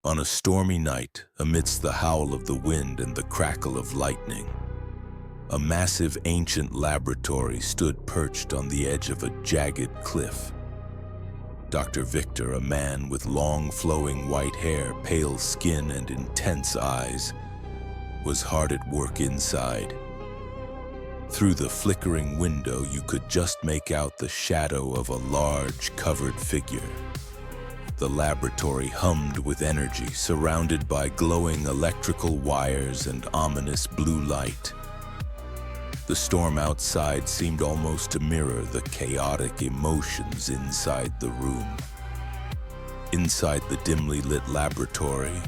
On a stormy night, amidst the howl of the wind and the crackle of lightning, a massive ancient laboratory stood perched on the edge of a jagged cliff. Dr. Victor, a man with long flowing white hair, pale skin, and intense eyes, was hard at work inside. Through the flickering window, you could just make out the shadow of a large, covered figure. The laboratory hummed with energy, surrounded by glowing electrical wires and ominous blue light. The storm outside seemed almost to mirror the chaotic emotions inside the room. Inside the dimly lit laboratory,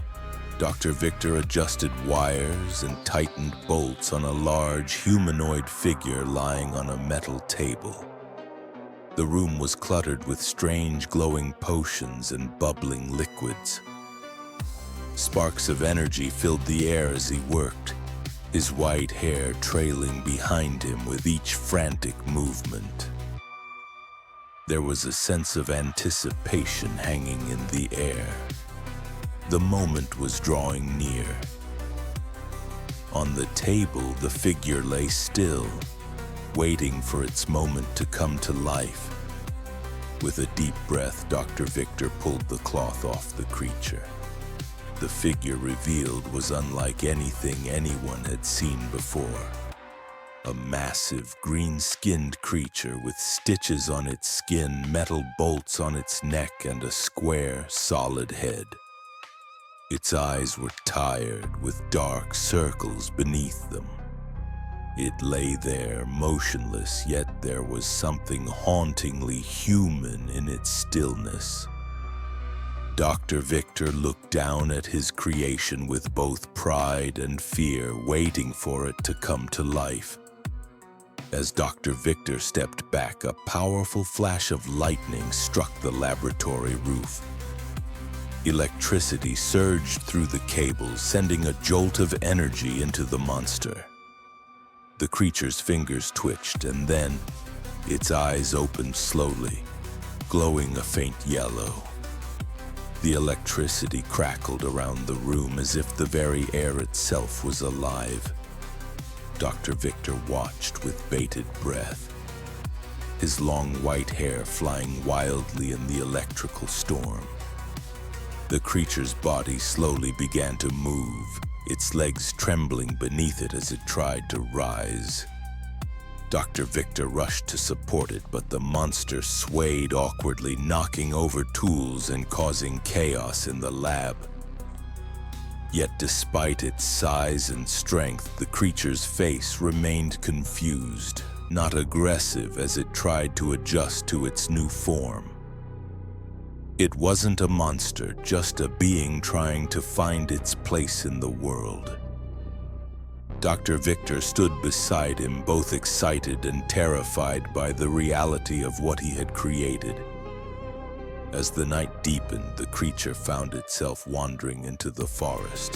Dr. Victor adjusted wires and tightened bolts on a large humanoid figure lying on a metal table. The room was cluttered with strange glowing potions and bubbling liquids. Sparks of energy filled the air as he worked, his white hair trailing behind him with each frantic movement. There was a sense of anticipation hanging in the air. The moment was drawing near. On the table, the figure lay still, waiting for its moment to come to life. With a deep breath, Dr. Victor pulled the cloth off the creature. The figure revealed was unlike anything anyone had seen before. A massive, green-skinned creature with stitches on its skin, metal bolts on its neck, and a square, solid head. Its eyes were tired, with dark circles beneath them. It lay there, motionless, yet there was something hauntingly human in its stillness. Dr. Victor looked down at his creation with both pride and fear, waiting for it to come to life. As Dr. Victor stepped back, a powerful flash of lightning struck the laboratory roof. Electricity surged through the cables, sending a jolt of energy into the monster. The creature's fingers twitched, and then its eyes opened slowly, glowing a faint yellow. The electricity crackled around the room as if the very air itself was alive. Dr. Victor watched with bated breath, his long white hair flying wildly in the electrical storm. The creature's body slowly began to move, its legs trembling beneath it as it tried to rise. Dr. Victor rushed to support it, but the monster swayed awkwardly, knocking over tools and causing chaos in the lab. Yet despite its size and strength, the creature's face remained confused, not aggressive as it tried to adjust to its new form. It wasn't a monster, just a being trying to find its place in the world. Dr. Victor stood beside him, both excited and terrified by the reality of what he had created. As the night deepened, the creature found itself wandering into the forest,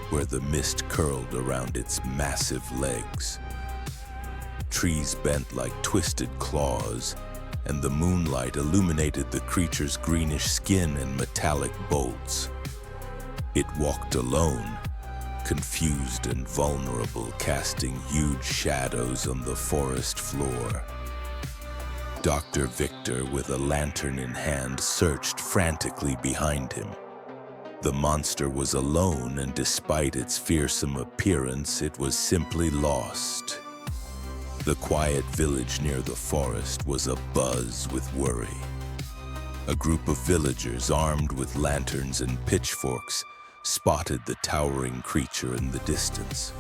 where the mist curled around its massive legs. Trees bent like twisted claws, and the moonlight illuminated the creature's greenish skin and metallic bolts. It walked alone, confused and vulnerable, casting huge shadows on the forest floor. Dr. Victor, with a lantern in hand, searched frantically behind him. The monster was alone, and despite its fearsome appearance, it was simply lost. The quiet village near the forest was abuzz with worry. A group of villagers armed with lanterns and pitchforks spotted the towering creature in the distance.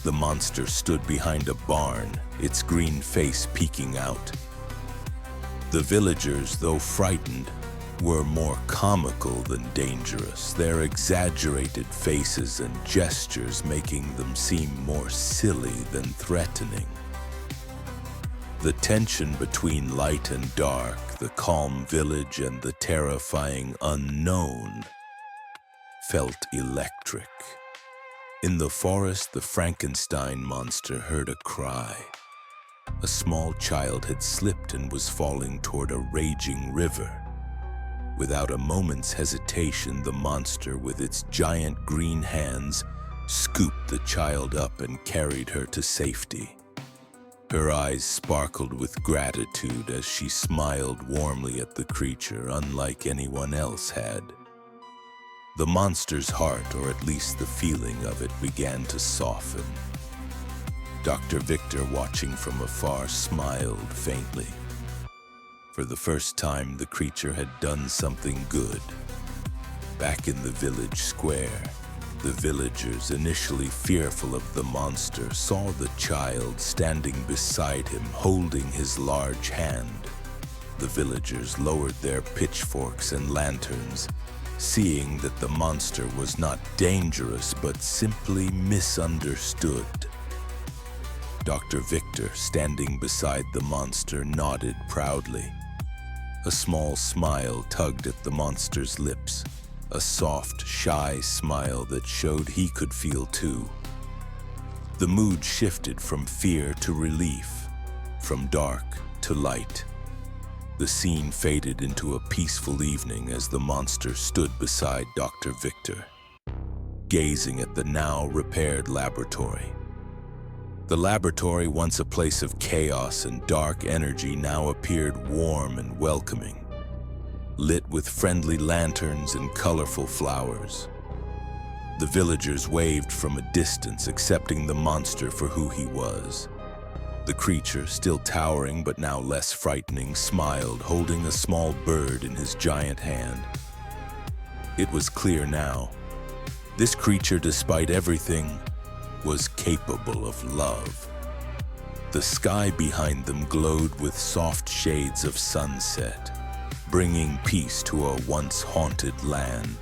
The monster stood behind a barn, its green face peeking out. The villagers, though frightened, were more comical than dangerous, their exaggerated faces and gestures making them seem more silly than threatening. The tension between light and dark, the calm village and the terrifying unknown, felt electric. In the forest, the Frankenstein monster heard a cry. A small child had slipped and was falling toward a raging river. Without a moment's hesitation, the monster, with its giant green hands, scooped the child up and carried her to safety. Her eyes sparkled with gratitude as she smiled warmly at the creature, unlike anyone else had. The monster's heart, or at least the feeling of it, began to soften. Dr. Victor, watching from afar, smiled faintly. For the first time, the creature had done something good. Back in the village square, the villagers, initially fearful of the monster, saw the child standing beside him, holding his large hand. The villagers lowered their pitchforks and lanterns, seeing that the monster was not dangerous but simply misunderstood. Dr. Victor, standing beside the monster, nodded proudly. A small smile tugged at the monster's lips, a soft, shy smile that showed he could feel too. The mood shifted from fear to relief, from dark to light. The scene faded into a peaceful evening as the monster stood beside Dr. Victor, gazing at the now repaired laboratory. The laboratory, once a place of chaos and dark energy, now appeared warm and welcoming, lit with friendly lanterns and colorful flowers. The villagers waved from a distance, accepting the monster for who he was. The creature, still towering but now less frightening, smiled, holding a small bird in his giant hand. It was clear now. This creature, despite everything, was capable of love. The sky behind them glowed with soft shades of sunset, bringing peace to a once haunted land.